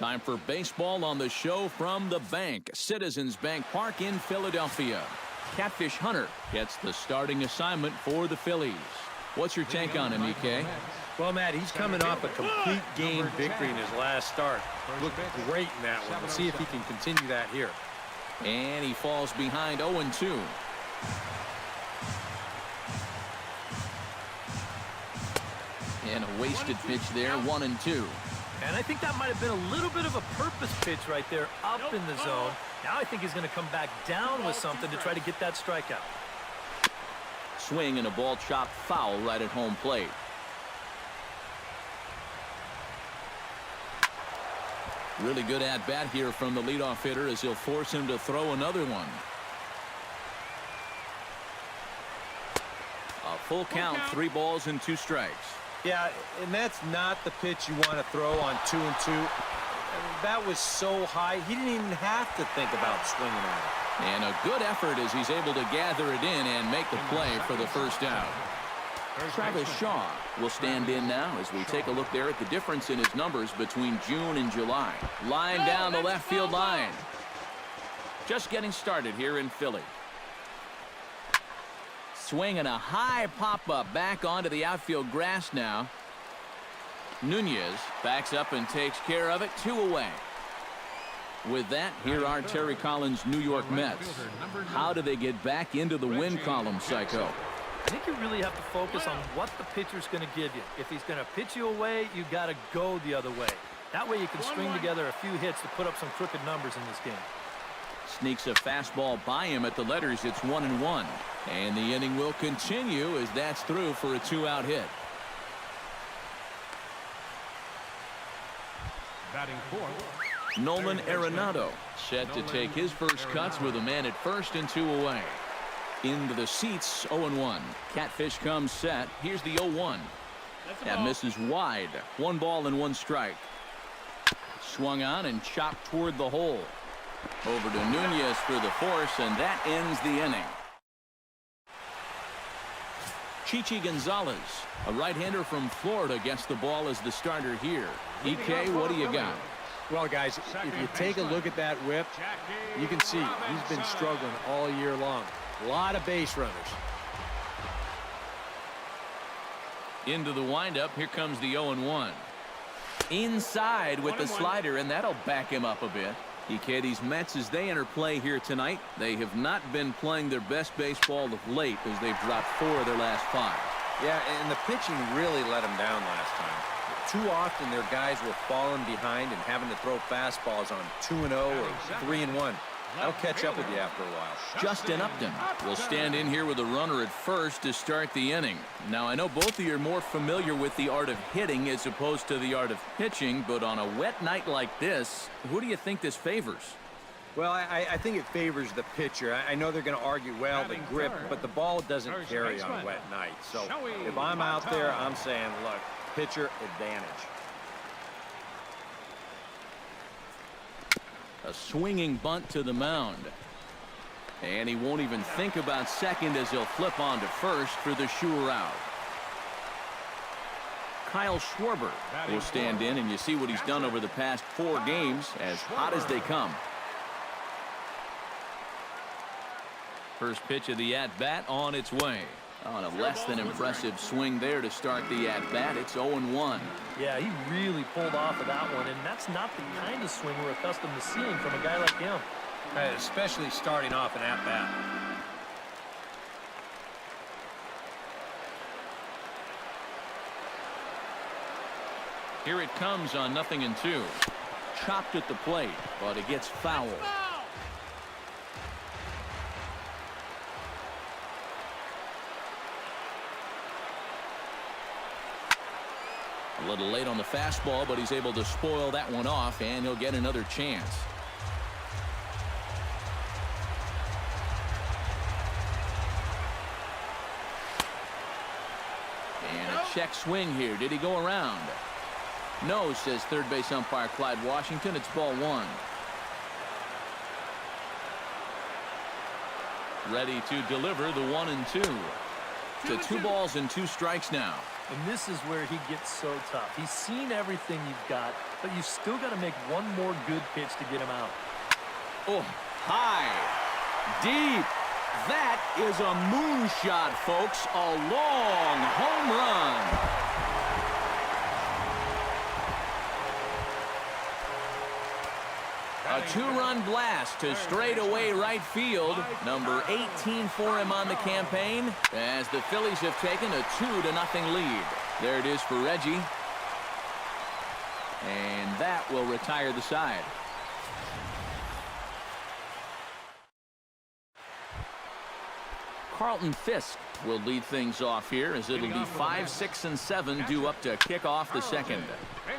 Time for baseball on the show from the bank. Citizens Bank Park in Philadelphia. Catfish Hunter gets the starting assignment for the Phillies. What's your take on him, EK? Well, Matt, he's coming off a complete game victory in his last start. Looked great in that one. We'll see if he can continue that here. And he falls behind 0-2. And a wasted pitch there, 1-2. And I think that might have been a little bit of a purpose pitch right there up in the zone. Now I think he's going to come back down with something to try to get that strikeout. Swing and a ball chopped foul right at home plate. Really good at-bat here from the leadoff hitter as he'll force him to throw another one. A full count, 3 balls and 2 strikes. Yeah, and that's not the pitch you want to throw on 2-2. I mean, that was so high, he didn't even have to think about swinging on it. And a good effort as he's able to gather it in and make the play for the first out. Travis Shaw will stand in now as we take a look there at the difference in his numbers between June and July. Line down the left field line. Just getting started here in Philly. Swinging a high pop-up back onto the outfield grass now. Nunez backs up and takes care of it. 2 away. With that, here are Terry Collins' New York Mets. How do they get back into the win column, Psycho? I think you really have to focus on what the pitcher's going to give you. If he's going to pitch you away, you got to go the other way. That way you can string together a few hits to put up some crooked numbers in this game. Sneaks a fastball by him at the letters. It's 1-1. And the inning will continue as that's through for a 2-out hit. Batting fourth, Nolan Arenado set to take his first cuts with a man at first and 2 away. Into the seats, 0-1. Catfish comes set. Here's the 0-1. That misses wide. 1 ball and 1 strike. Swung on and chopped toward the hole. Over to Nunez for the force, and that ends the inning. Chichi Gonzalez, a right-hander from Florida, gets the ball as the starter here. EK, what do you got? Well, guys, if you take a look at that whip, you can see he's been struggling all year long. A lot of base runners. Into the windup. Here comes the 0-1. Inside with the slider, and that'll back him up a bit. EK, these Mets, as they enter play here tonight, they have not been playing their best baseball of late as they've dropped 4 of their last 5. Yeah, and the pitching really let them down last time. Too often their guys were falling behind and having to throw fastballs on 2-0 or 3-1. That'll catch up with you after a while. Justin Upton will stand in here with a runner at first to start the inning. Now, I know both of you are more familiar with the art of hitting as opposed to the art of pitching, but on a wet night like this, who do you think this favors? Well, I think it favors the pitcher. I know they're going to argue, well, the grip, but the ball doesn't carry on wet nights. So if I'm out there, I'm saying, look, pitcher advantage. A swinging bunt to the mound. And he won't even think about second as he'll flip on to first for the sure out. Kyle Schwarber will stand in, and you see what he's done over the past 4 games, as hot as they come. First pitch of the at-bat on its way. On a less than impressive swing there to start the at-bat. It's 0-1. Yeah, he really pulled off of that one, and that's not the kind of swing we're accustomed to seeing from a guy like him. Especially starting off an at-bat. Here it comes on 0-2. Chopped at the plate, but it gets foul. A little late on the fastball, but he's able to spoil that one off, and he'll get another chance. And a check swing here. Did he go around? No, says third base umpire Clyde Washington. It's ball 1. Ready to deliver the 1-2. To 2 balls and 2 strikes now. And this is where he gets so tough. He's seen everything you've got, but you still got to make one more good pitch to get him out. Oh, high, deep. That is a moonshot, folks. A long home run. A two-run blast to straightaway right field. Number 18 for him on the campaign as the Phillies have taken a 2-0 lead. There it is for Reggie. And that will retire the side. Carlton Fisk will lead things off here as it'll be 5, 6, and 7 due up to kick off the second.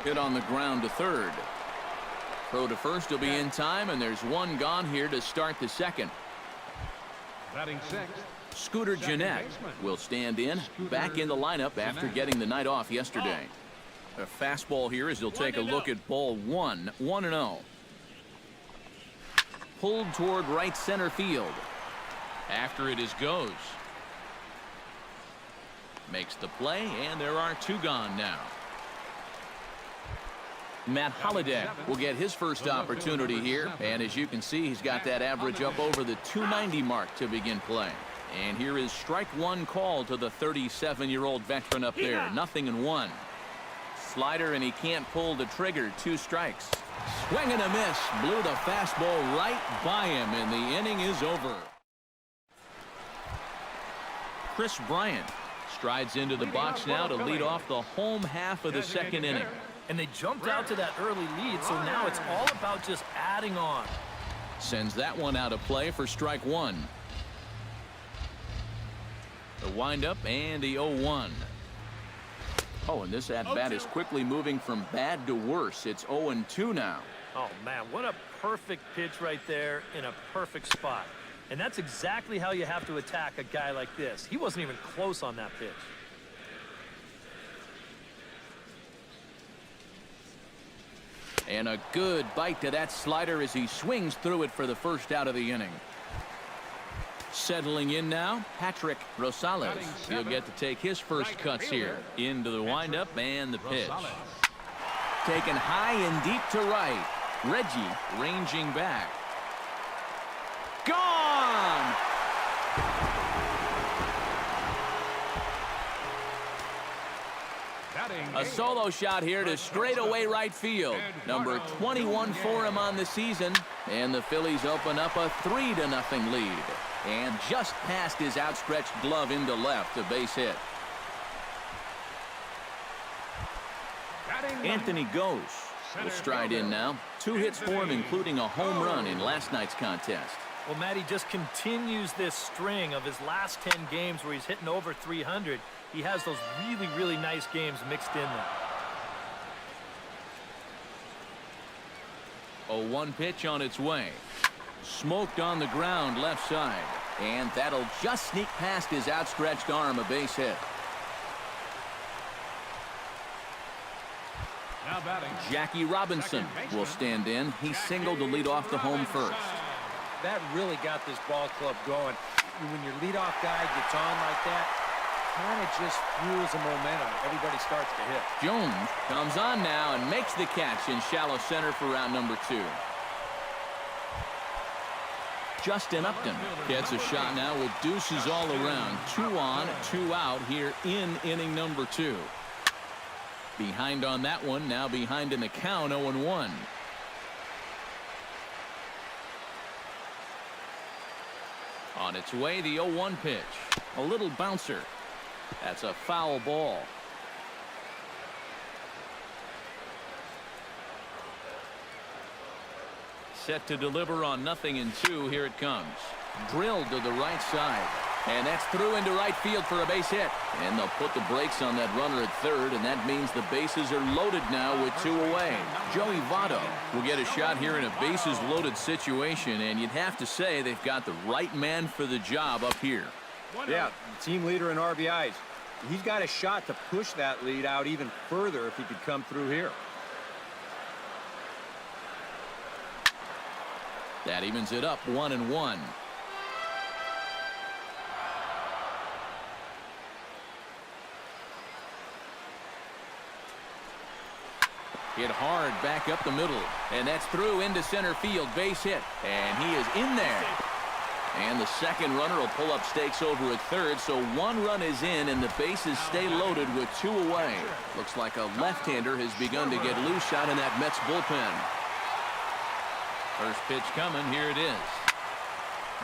Hit on the ground to third. Throw to first will be in time, and there's one gone here to start the second. Batting sixth. Scooter Gennett will stand in, back in the lineup after getting the night off yesterday. A fastball here as he'll take a look at ball one, 1-0. Pulled toward right center field. After it is goes. Makes the play, and there are two gone now. Matt Holliday will get his first opportunity here, and as you can see, he's got that average up over the 290 mark to begin play. And here is strike one call to the 37-year-old veteran up there. 0-1. Slider, and he can't pull the trigger. 2 strikes. Swing and a miss. Blew the fastball right by him, and the inning is over. Chris Bryant strides into the box now to lead off the home half of the second inning. And they jumped out to that early lead, so now it's all about just adding on. Sends that one out of play for strike one. The windup and the 0-1. Oh, and this at-bat is quickly moving from bad to worse. It's 0-2 now. Oh, man, what a perfect pitch right there in a perfect spot. And that's exactly how you have to attack a guy like this. He wasn't even close on that pitch. And a good bite to that slider as he swings through it for the first out of the inning. Settling in now, Patrick Rosales. He'll get to take his first cuts here. Into the windup and the pitch. Taken high and deep to right. Reggie ranging back. Gone! A solo shot here to straightaway right field. Number 21 for him on the season. And the Phillies open up a 3-0 lead. And just past his outstretched glove into left, a base hit. Anthony Goes will stride in now. 2 hits for him, including a home run in last night's contest. Well, Matt, he just continues this string of his last 10 games where he's hitting over 300. He has those really, really nice games mixed in there. 0-1 pitch on its way. Smoked on the ground left side. And that'll just sneak past his outstretched arm, a base hit. Now batting. Jackie Robinson will stand in. He singled to lead off the home first. That really got this ball club going. When your leadoff guy gets on like that, kind of just fuels the momentum. Everybody starts to hit. Jones comes on now and makes the catch in shallow center for round number 2. Justin Upton gets a shot now with deuces all around. 2 on, 2 out here in inning number 2. Behind on that one, now behind in the count, 0-1. On its way, the 0-1 pitch. A little bouncer. That's a foul ball. Set to deliver on 0-2. Here it comes. Drilled to the right side. And that's through into right field for a base hit. And they'll put the brakes on that runner at third, and that means the bases are loaded now with 2 away. Joey Votto will get a shot here in a bases-loaded situation, and you'd have to say they've got the right man for the job up here. Yeah, team leader in RBIs. He's got a shot to push that lead out even further if he could come through here. That evens it up 1-1. Hit hard back up the middle. And that's through into center field. Base hit. And he is in there. And the second runner will pull up stakes over at third. So one run is in and the bases stay loaded with 2 away. Looks like a left-hander has begun to get loose out in that Mets bullpen. First pitch coming. Here it is.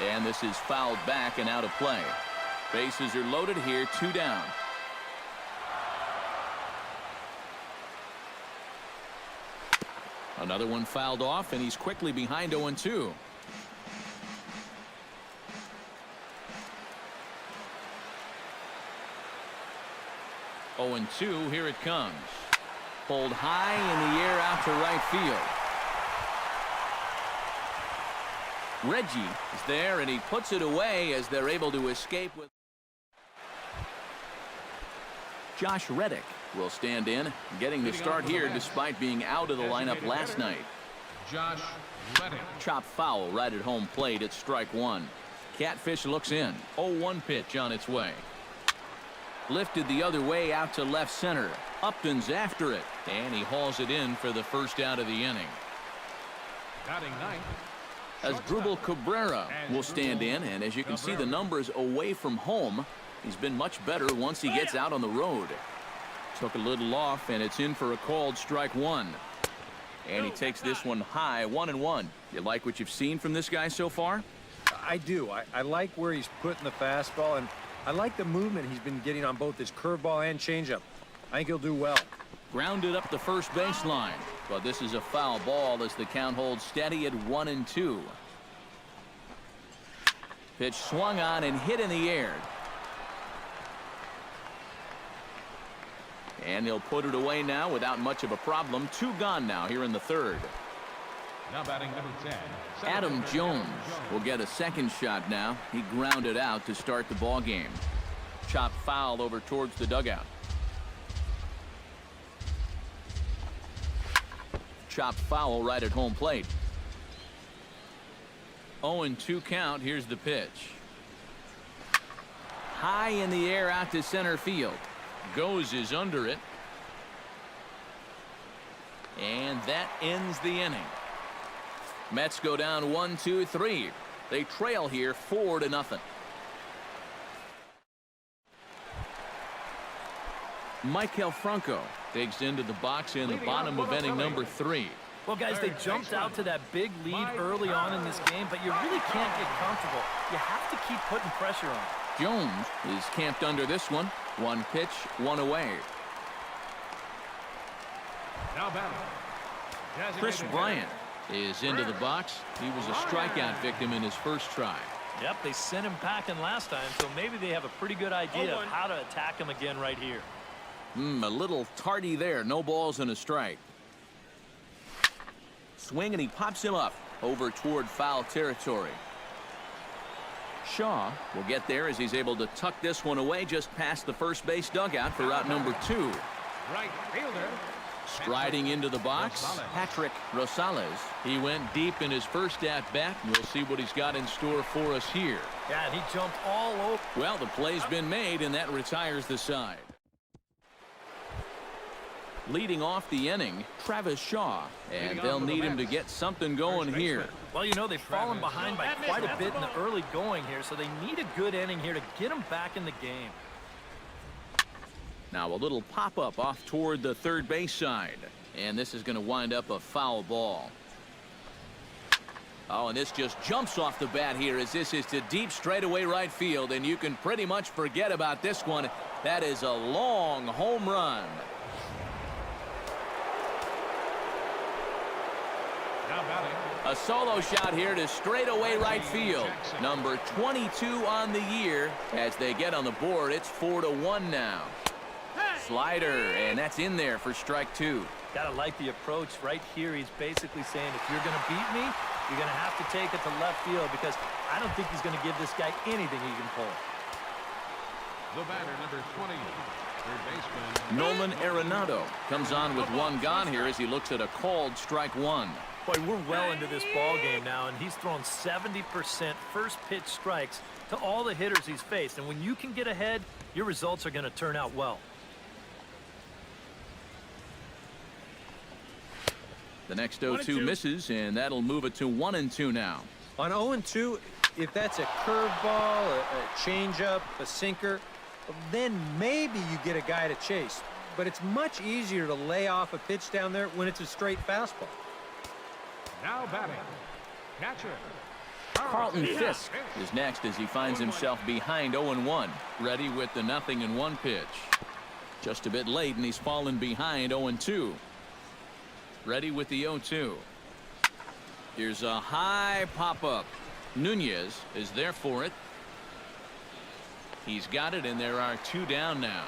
And this is fouled back and out of play. Bases are loaded here. 2 down. Another one fouled off, and he's quickly behind 0-2. Here it comes. Pulled high in the air out to right field. Reggie is there, and he puts it away as they're able to escape with. Josh Reddick will stand in, getting the start here despite being out of the lineup last night. Josh Reddick. Chop foul right at home plate at strike 1. Catfish looks in. 0-1 pitch on its way. Lifted the other way out to left center. Upton's after it, and he hauls it in for the first out of the inning. Batting ninth. Asdrubal Cabrera will stand in, and as you can see the numbers away from home, he's been much better once he gets out on the road. Took a little off, and it's in for a called strike 1. And he takes this one high, 1-1. You like what you've seen from this guy so far? I do. I like where he's putting the fastball, and I like the movement he's been getting on both his curveball and changeup. I think he'll do well. Grounded up the first baseline, but this is a foul ball as the count holds steady at 1-2. Pitch swung on and hit in the air. And he'll put it away now without much of a problem. 2 gone now here in the third. Now batting number 10. Adam Jones will get a second shot now. He grounded out to start the ball game. Chopped foul over towards the dugout. Chopped foul right at home plate. 0-2 count. Here's the pitch. High in the air out to center field. Goes is under it. And that ends the inning. Mets go down 1-2-3. They trail here 4-0. Michael Franco digs into the box in the bottom of inning number 3. Well, guys, they jumped out to that big lead early on in this game, but you really can't get comfortable. You have to keep putting pressure on. Jones is camped under this one. 1 pitch, 1 away. Now batting. Chris Bryant is into the box. He was a strikeout victim in his first try. Yep, they sent him packing last time, so maybe they have a pretty good idea of how to attack him again right here. A little tardy there. No balls and a strike. Swing, and he pops him up over toward foul territory. Shaw will get there as he's able to tuck this one away just past the first base dugout for out number 2. Right fielder. Striding into the box, Patrick Rosales. He went deep in his first at-bat. We'll see what he's got in store for us here. Yeah, and he jumped all over. Well, the play's been made, and that retires the side. Leading off the inning, Travis Shaw, and they'll need him to get something going here. Well, you know, they've fallen behind by quite a bit in the early going here, so they need a good inning here to get them back in the game. Now a little pop-up off toward the third base side, and this is going to wind up a foul ball. Oh, and this just jumps off the bat here as this is to deep straightaway right field, and you can pretty much forget about this one. That is a long home run. Now batting. A solo shot here to straightaway right field. Number 22 on the year. As they get on the board, it's 4-1 now. Slider, and that's in there for strike 2. Gotta like the approach right here. He's basically saying, if you're gonna beat me, you're gonna have to take it to left field, because I don't think he's gonna give this guy anything he can pull. The batter, number 20, third baseman Nolan Arenado comes on with 1 gone here as he looks at a called strike 1. Boy, we're well into this ball game now, and he's thrown 70% first pitch strikes to all the hitters he's faced. And when you can get ahead, your results are going to turn out well. The next 0-2 misses, and that'll move it to 1-2 now. On 0-2, if that's a curveball, a changeup, a sinker, then maybe you get a guy to chase. But it's much easier to lay off a pitch down there when it's a straight fastball. Now batting, catcher. Carlton Fisk is next as he finds himself behind 0-1. Ready with the 0-1 pitch. Just a bit late, and he's fallen behind 0-2. Ready with the 0-2. Here's a high pop-up. Nunez is there for it. He's got it, and there are 2 down now.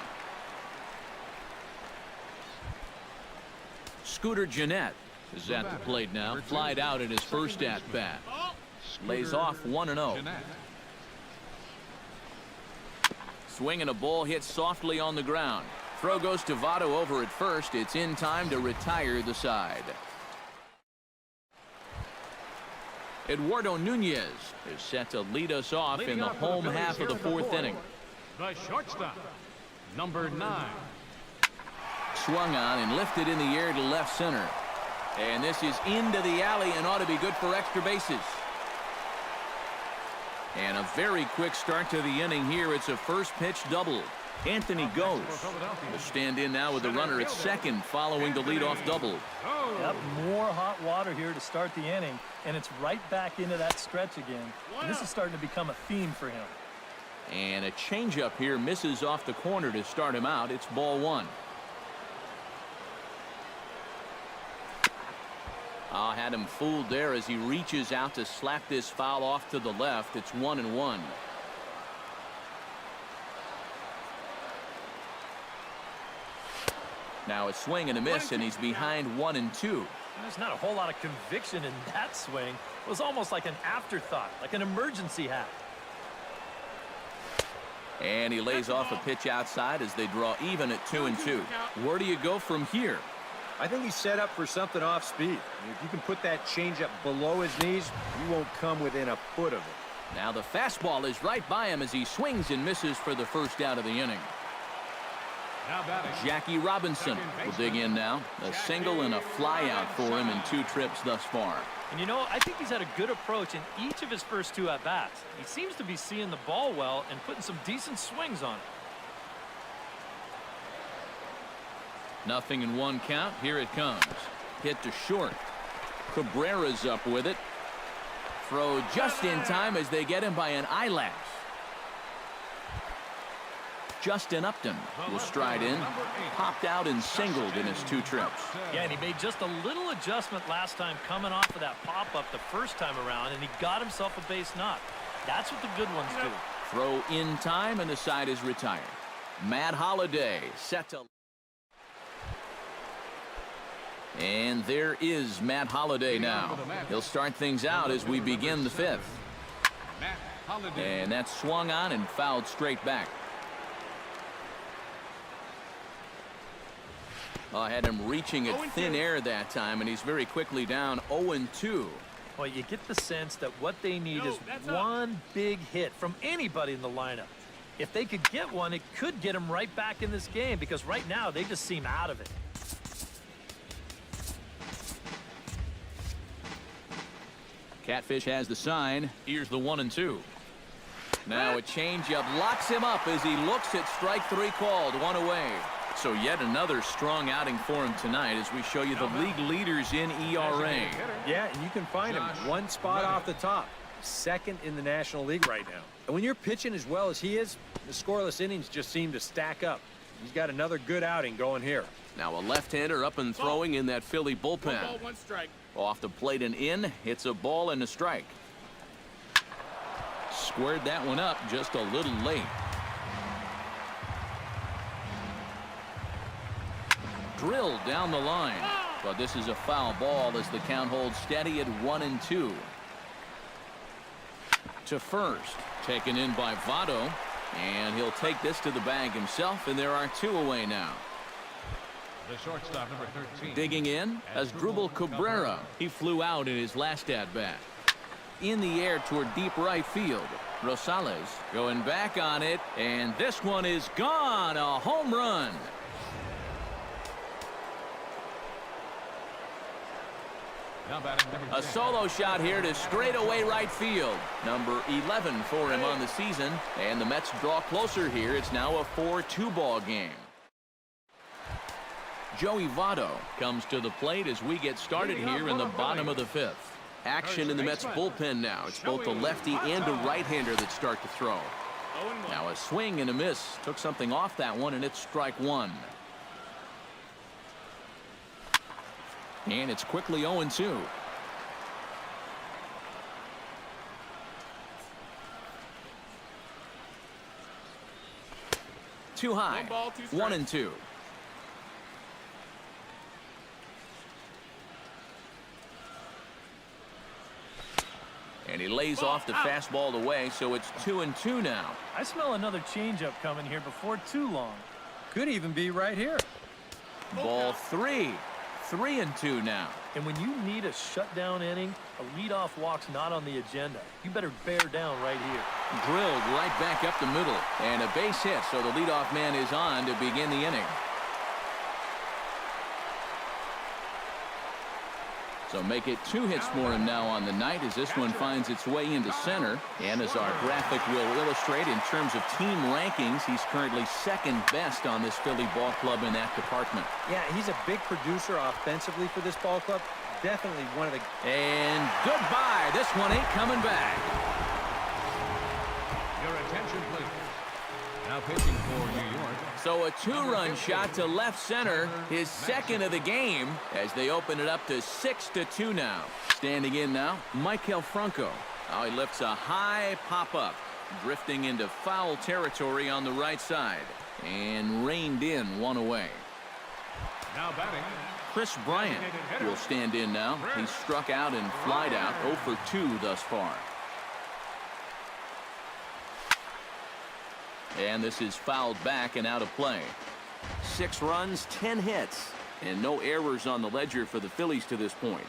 Scooter Gennett is at the plate now. Flied out at his first at-bat. Lays off 1-0. Swinging a ball hit softly on the ground. Throw goes to Votto over at first. It's in time to retire the side. Eduardo Nunez is set to lead us off in the home half of the 4th inning. The shortstop, number 9. Swung on and lifted in the air to left center. And this is into the alley and ought to be good for extra bases. And a very quick start to the inning here. It's a first pitch double. Anthony goes. Will stand in now with the runner at second following the leadoff double. Yep, more hot water here to start the inning, and it's right back into that stretch again. And this is starting to become a theme for him. And a changeup here misses off the corner to start him out. It's ball 1. Had him fooled there as he reaches out to slap this foul off to the left. It's 1-1. Now a swing and a miss, and he's behind 1-2. There's not a whole lot of conviction in that swing. It was almost like an afterthought, like an emergency hack. And he lays off a pitch outside as they draw even at 2-2. Where do you go from here? I think he's set up for something off speed. If you can put that changeup below his knees, you won't come within a foot of it. Now the fastball is right by him as he swings and misses for the first out of the inning. Now batting, Jackie Robinson will dig in now. A single and a fly out for him in 2 trips thus far. And you know, I think he's had a good approach in each of his first 2 at-bats. He seems to be seeing the ball well and putting some decent swings on it. 0-1 count. Here it comes. Hit to short. Cabrera's up with it. Throw just in time as they get him by an eyelash. Justin Upton will stride in. Popped out and singled in his 2 trips. Yeah, and he made just a little adjustment last time coming off of that pop-up the first time around, and he got himself a base knock. That's what the good ones do. Throw in time, and the side is retired. Matt Holliday set to... And there is Matt Holliday now. He'll start things out as we begin the 5th. And that's swung on and fouled straight back. Had him reaching at thin air that time, and he's very quickly down 0-2. Well, you get the sense that what they need is one big hit from anybody in the lineup. If they could get one, it could get them right back in this game, because right now they just seem out of it. Catfish has the sign. Here's the 1-2. Now a changeup locks him up as he looks at strike 3 called. 1 away. So yet another strong outing for him tonight as we show you the league leaders in ERA. Yeah, and you can find him 1 spot off the top. 2nd in the National League right now. And when you're pitching as well as he is, the scoreless innings just seem to stack up. He's got another good outing going here. Now a left-hander up and throwing in that Philly bullpen. 1 ball, 1 strike. Off the plate and in. It's a ball and a strike. Squared that one up just a little late. Drilled down the line. But this is a foul ball as the count holds steady at 1-2. To first. Taken in by Votto. And he'll take this to the bag himself, and there are 2 away now. The shortstop, number 13. Digging in as Drubal Cabrera. He flew out in his last at-bat. In the air toward deep right field. Rosales going back on it, and this one is gone. A home run. Now batting number 10. A solo shot here to straightaway right field. Number 11 for him on the season. And the Mets draw closer here. It's now a 4-2 ball game. Joey Votto comes to the plate as we get started here in the bottom of the 5th. Action in the Mets bullpen now. It's both a lefty and a right-hander that start to throw. Now a swing and a miss. Took something off that one, and it's strike one. And it's quickly 0-2. Too high. 1-2. And he lays off the fastball away, so it's 2-2 now. I smell another changeup coming here before too long. Could even be right here. Ball 3. 3-2 now. And when you need a shutdown inning, a leadoff walk's not on the agenda. You better bear down right here. Drilled right back up the middle. And a base hit, so the leadoff man is on to begin the inning. So make it 2 hits for him now on the night as this one finds its way into center. And as our graphic will illustrate, in terms of team rankings, he's currently second best on this Philly ball club in that department. Yeah, he's a big producer offensively for this ball club. Definitely one of the... And goodbye. This one ain't coming back. Your attention, please. Now pitching for New York. So a 2-run shot to left center, his second of the game, as they open it up to 6-2 now. Standing in now, Maikel Franco. Now he lifts a high pop-up, drifting into foul territory on the right side, and reined in one away. Now batting. Chris Bryant will stand in now. He's struck out and flied out, 0 for 2 thus far. And this is fouled back and out of play. 6 runs, 10 hits, and no errors on the ledger for the Phillies to this point.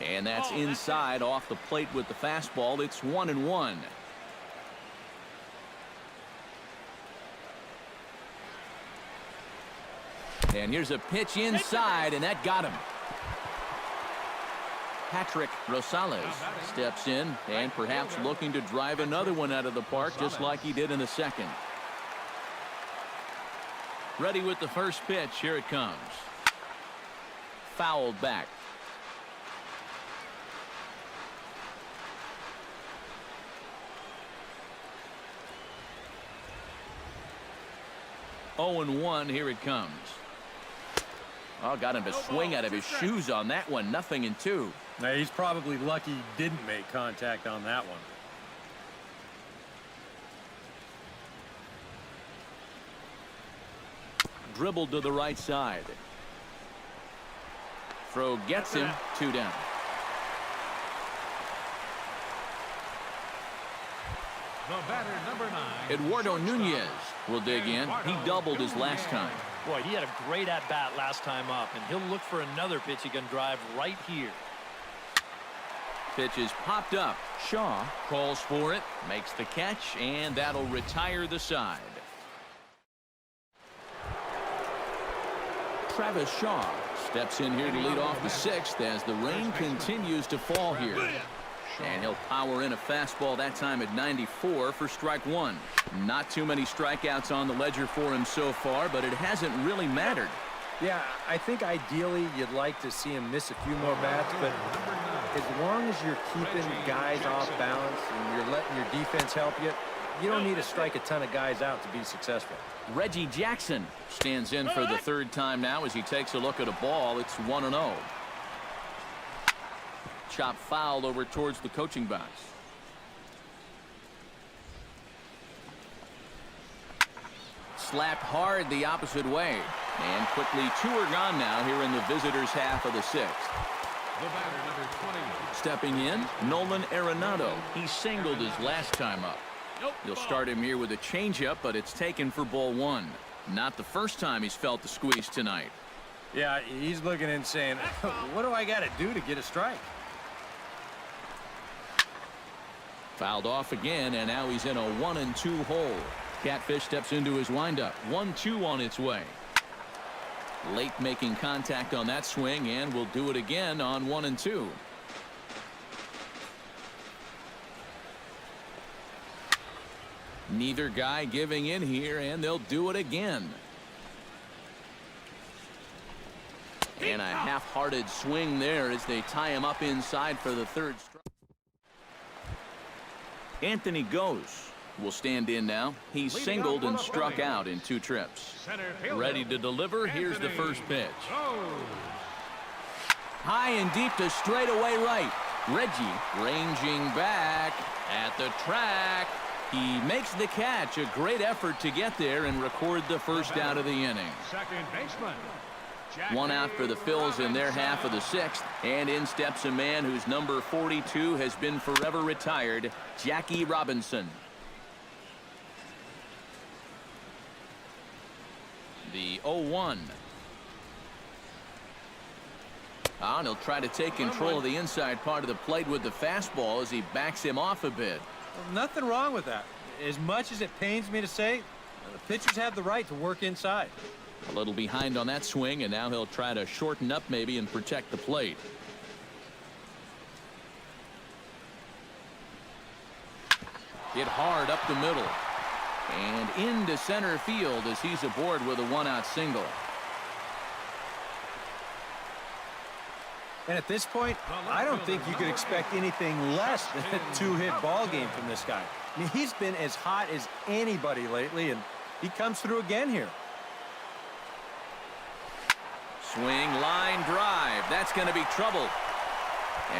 And that's inside off the plate with the fastball. It's 1-1. And here's a pitch inside, and that got him. Patrick Rosales steps in and perhaps looking to drive another one out of the park just like he did in the second. Ready with the first pitch. Here it comes. Fouled back. Oh, and 1. Here it comes. Oh, got him to swing out of his shoes on that one. 0-2. Now, he's probably lucky he didn't make contact on that one. Dribbled to the right side. Throw gets him. 2 down. The batter, number 9. Eduardo Nunez will dig in. He doubled his last time. Boy, he had a great at-bat last time up, and he'll look for another pitch he can drive right here. Pitch is popped up. Shaw calls for it, makes the catch, and that'll retire the side. Travis Shaw steps in here to lead off the 6th as the rain continues to fall here. And he'll power in a fastball that time at 94 for strike 1. Not too many strikeouts on the ledger for him so far, but it hasn't really mattered. Yeah, I think ideally you'd like to see him miss a few more bats, but as long as you're keeping guys off balance and you're letting your defense help you, you don't need to strike a ton of guys out to be successful. Reggie Jackson stands in for the 3rd time now as he takes a look at a ball. It's 1-0. Chop foul over towards the coaching box. Slapped hard the opposite way. And quickly 2 are gone now here in the visitors' half of the 6th. The batter, number 20. Stepping in, Nolan Arenado. He singled his last time up. You'll start him here with a changeup, but it's taken for ball 1. Not the first time he's felt the squeeze tonight. Yeah, he's looking and saying, what do I got to do to get a strike? Fouled off again, and now he's in a 1-2 hole. Catfish steps into his windup. 1-2 on its way. Late making contact on that swing, and will do it again on 1-2. Neither guy giving in here, and they'll do it again. And a half-hearted swing there as they tie him up inside for the third strike. Anthony Goes will stand in now. He's singled and struck out in 2 trips. Ready to deliver. Here's the first pitch. High and deep to straightaway right. Reggie ranging back at the track. He makes the catch. A great effort to get there and record the first out of the inning. Second baseman. 1 out for the Phillies in their half of the 6th. And in steps a man whose number 42 has been forever retired, Jackie Robinson. The 0-1. And he'll try to take control of the inside part of the plate with the fastball as he backs him off a bit. Well, nothing wrong with that. As much as it pains me to say, the pitchers have the right to work inside. A little behind on that swing, and now he'll try to shorten up maybe and protect the plate. Hit hard up the middle. And into center field as he's aboard with a 1-out single. And at this point, I don't think you could expect anything less than a 2-hit ball game from this guy. I mean, he's been as hot as anybody lately, and he comes through again here. Swing, line drive. That's going to be trouble.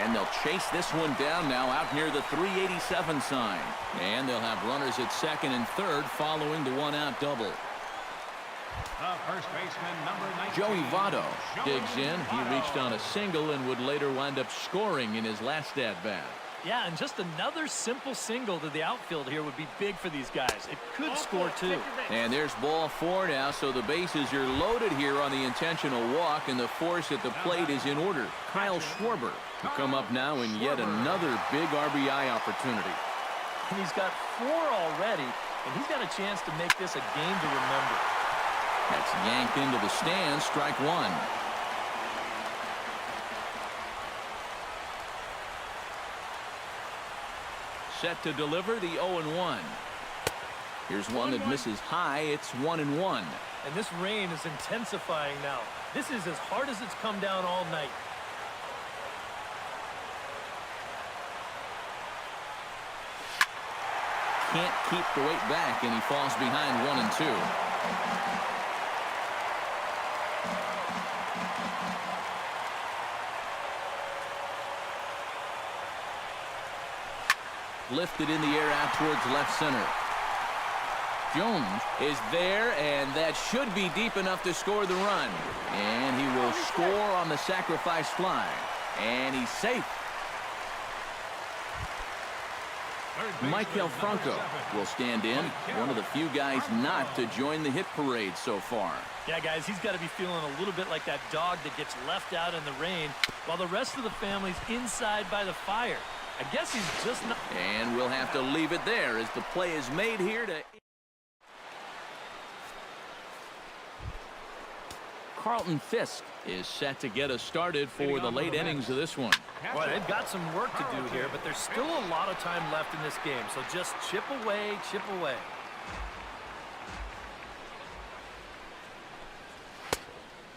And they'll chase this one down now out near the 387 sign. And they'll have runners at second and third following the 1-out double. The first baseman, number 19. Joey Votto digs in. He reached on a single and would later wind up scoring in his last at-bat. Yeah, and just another simple single to the outfield here would be big for these guys. It could score 2. And there's ball 4 now, so the bases are loaded here on the intentional walk, and the force at the plate is in order. Kyle Schwarber will come up now in yet another big RBI opportunity. And he's got 4 already, and he's got a chance to make this a game to remember. That's yanked into the stands, strike 1. Set to deliver the 0-1. Here's one that misses high. It's 1-1. And this rain is intensifying now. This is as hard as it's come down all night. Can't keep the weight back, and he falls behind 1-2. Lifted in the air out towards left center. Jones is there, and that should be deep enough to score the run. And he will score on the sacrifice fly. And he's safe. Michael Franco will stand in, one of the few guys not to join the hit parade so far. Yeah, guys, he's got to be feeling a little bit like that dog that gets left out in the rain while the rest of the family's inside by the fire. I guess he's just not. And we'll have to leave it there as the play is made here to. Carlton Fisk is set to get us started for the late innings of this one. Well, they've got some work to do here, but there's still a lot of time left in this game. So just chip away, chip away.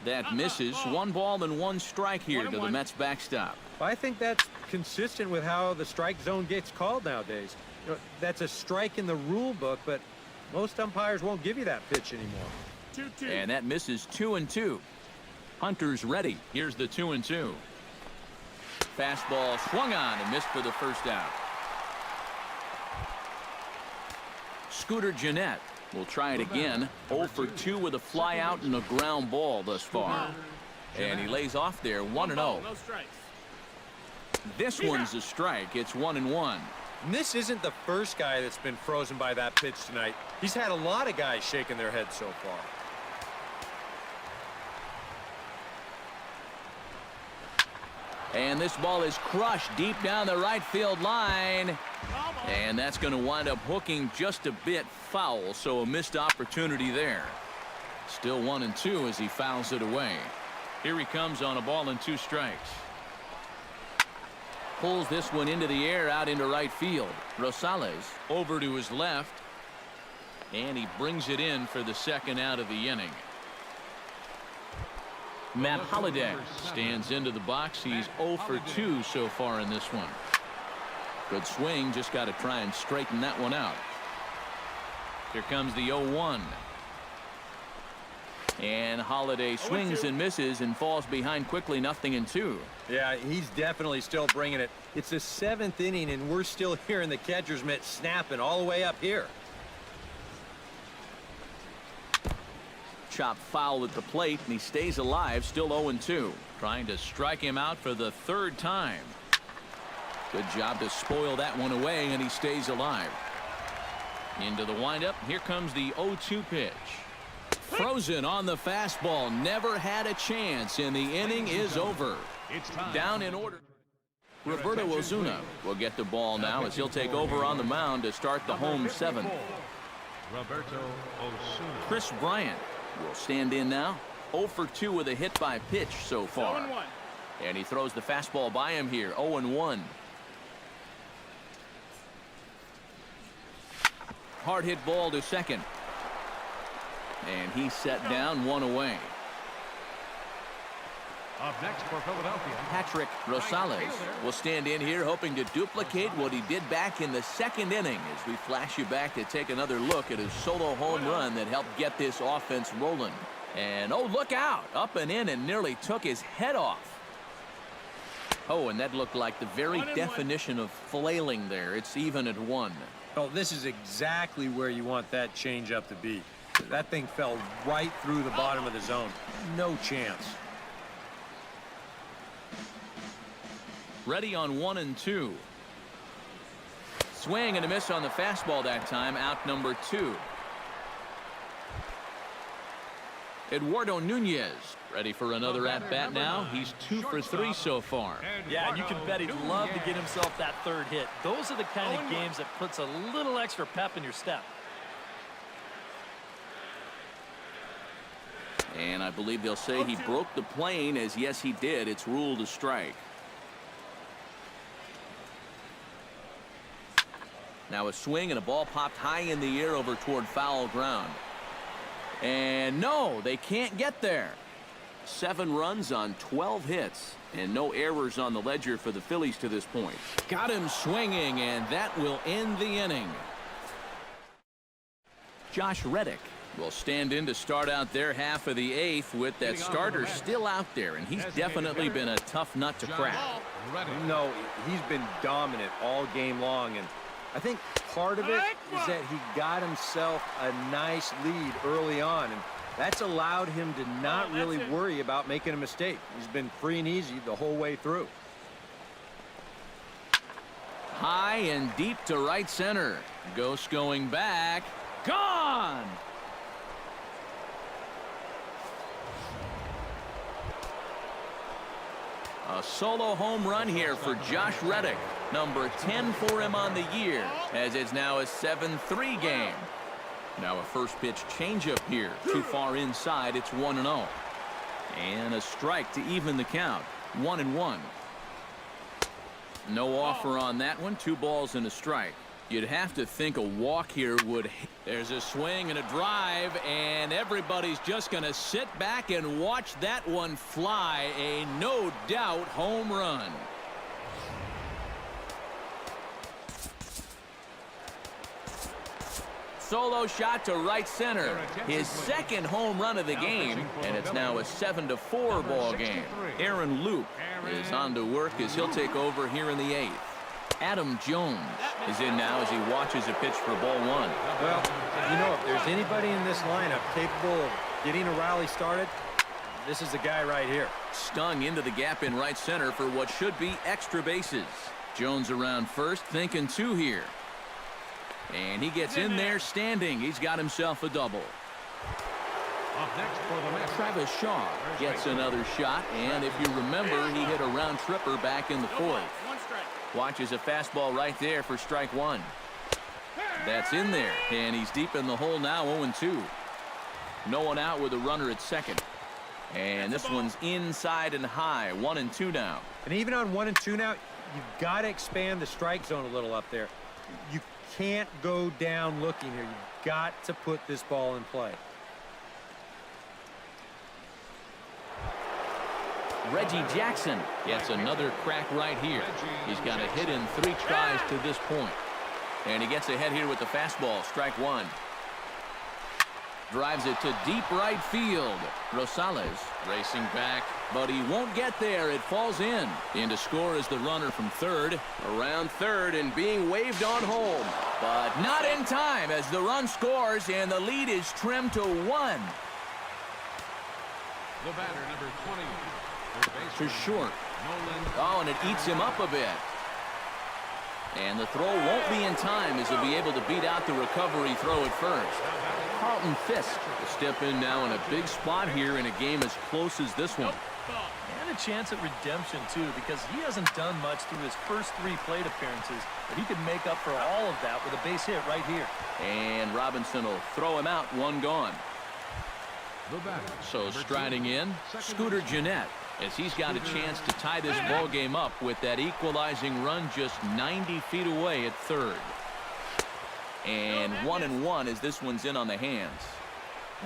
That misses. 1 ball and 1 strike here to the Mets backstop. I think that's consistent with how the strike zone gets called nowadays. You know, that's a strike in the rule book, but most umpires won't give you that pitch anymore. 2-2. And that misses 2-2. Hunter's ready. Here's the 2-2. Fastball swung on and missed for the first out. Scooter Gennett will try it again. 0 for 2 with a fly out and a ground ball thus far. And he lays off there 1-0. No strikes. This one's a strike. It's 1-1. And this isn't the first guy that's been frozen by that pitch tonight. He's had a lot of guys shaking their heads so far. And this ball is crushed deep down the right field line. And that's going to wind up hooking just a bit foul, so a missed opportunity there. Still 1-2 as he fouls it away. Here he comes on a ball and 2 strikes. Pulls this one into the air out into right field. Rosales over to his left. And he brings it in for the second out of the inning. Matt Holliday stands into the box. He's 0 for 2 so far in this one. Good swing. Just got to try and straighten that one out. Here comes the 0-1. And Holliday swings and misses and falls behind quickly, 0-2. Yeah, he's definitely still bringing it. It's the 7th inning, and we're still hearing the catcher's mitt snapping all the way up here. Chop foul at the plate, and he stays alive, still 0-2. Trying to strike him out for the 3rd time. Good job to spoil that one away, and he stays alive. Into the windup. Here comes the 0-2 pitch. Frozen on the fastball. Never had a chance, and the inning is over. Down in order. Roberto Osuna will get the ball now as he'll take over on the mound to start the home 7th. Roberto Osuna. Chris Bryant will stand in now. 0 for 2 with a hit by pitch so far. And he throws the fastball by him here. 0-1. Hard hit ball to second. And he's set down, 1 away. Up next for Philadelphia, Patrick Rosales will stand in here hoping to duplicate what he did back in the 2nd inning as we flash you back to take another look at his solo home run that helped get this offense rolling. And oh, look out, up and in and nearly took his head off. Oh, and that looked like the very definition of flailing there. It's even at 1. Oh, this is exactly where you want that changeup to be. That thing fell right through the bottom of the zone. No chance. Ready on 1-2. Swing and a miss on the fastball that time. Out number 2. Eduardo Nunez ready for another at-bat now. He's 2 for 3 so far. Yeah, you can bet he'd love to get himself that 3rd hit. Those are the kind of games that puts a little extra pep in your step. And I believe they'll say he broke the plane, as yes he did. It's ruled a strike. Now a swing and a ball popped high in the air over toward foul ground. And no, they can't get there. 7 runs on 12 hits and no errors on the ledger for the Phillies to this point. Got him swinging, and that will end the inning. Josh Reddick will stand in to start out their half of the 8th with that starter still out there, and he's definitely been a tough nut to crack. No, he's been dominant all game long, and I think part of it is that he got himself a nice lead early on, and that's allowed him to not really worry about making a mistake. He's been free and easy the whole way through. High and deep to right center. Ghost going back. Gone! A solo home run here for Josh Reddick. Number 10 for him on the year, as it's now a 7-3 game. Now a first pitch changeup here. Too far inside. It's 1-0. And a strike to even the count. 1-1. No offer on that one. 2 balls and a strike. You'd have to think a walk here would. There's a swing and a drive, and everybody's just going to sit back and watch that one fly. A no doubt home run. Solo shot to right center. His 2nd home run of the game, and it's now a 7-4 ball game. Aaron Luke is on to work as he'll take over here in the 8th. Adam Jones is in now as he watches a pitch for ball 1. Well, you know, if there's anybody in this lineup capable of getting a rally started, this is the guy right here. Stung into the gap in right center for what should be extra bases. Jones around first, thinking 2 here. And he gets in there standing. He's got himself a double. Up next for the Mets, Travis Shaw gets another shot, and if you remember, he hit a round tripper back in the 4th. Watches a fastball right there for strike 1. That's in there, and he's deep in the hole now, 0-2. No one out with a runner at second. And this one's inside and high. 1-2 now. And even on 1-2 now, you've got to expand the strike zone a little up there. You can't go down looking here. You've got to put this ball in play. Reggie Jackson gets another crack right here. He's got a hit in 3 tries to this point. And he gets ahead here with the fastball. Strike 1. Drives it to deep right field. Rosales racing back, but he won't get there. It falls in. In to score is the runner from third. Around third and being waved on home. But not in time as the run scores and the lead is trimmed to 1. The batter, number 20. To short. Oh, and it eats him up a bit. And the throw won't be in time as he'll be able to beat out the recovery throw at first. Carlton Fisk will step in now in a big spot here in a game as close as this one. And a chance at redemption, too, because he hasn't done much through his first 3 plate appearances, but he could make up for all of that with a base hit right here. And Robinson will throw him out. 1 gone. So striding in, Scooter Gennett, as he's got a chance to tie this ball game up with that equalizing run just 90 feet away at third. And 1-1 as this one's in on the hands.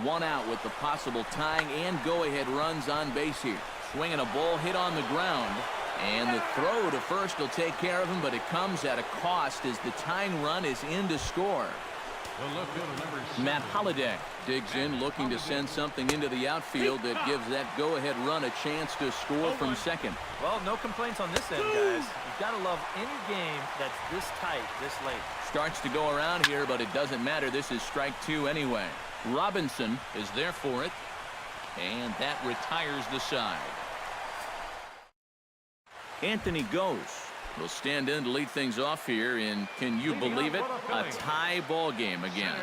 1 out with the possible tying and go-ahead runs on base here. Swinging a ball hit on the ground. And the throw to first will take care of him, but it comes at a cost as the tying run is in to score. Matt Holliday digs in, looking to send something into the outfield that gives that go-ahead run a chance to score from second. Well, no complaints on this end, guys. You've got to love any game that's this tight, this late. Starts to go around here, but it doesn't matter. This is strike 2 anyway. Robinson is there for it, and that retires the side. Anthony Goes will stand in to lead things off here, and can you believe it? A tie ball game again.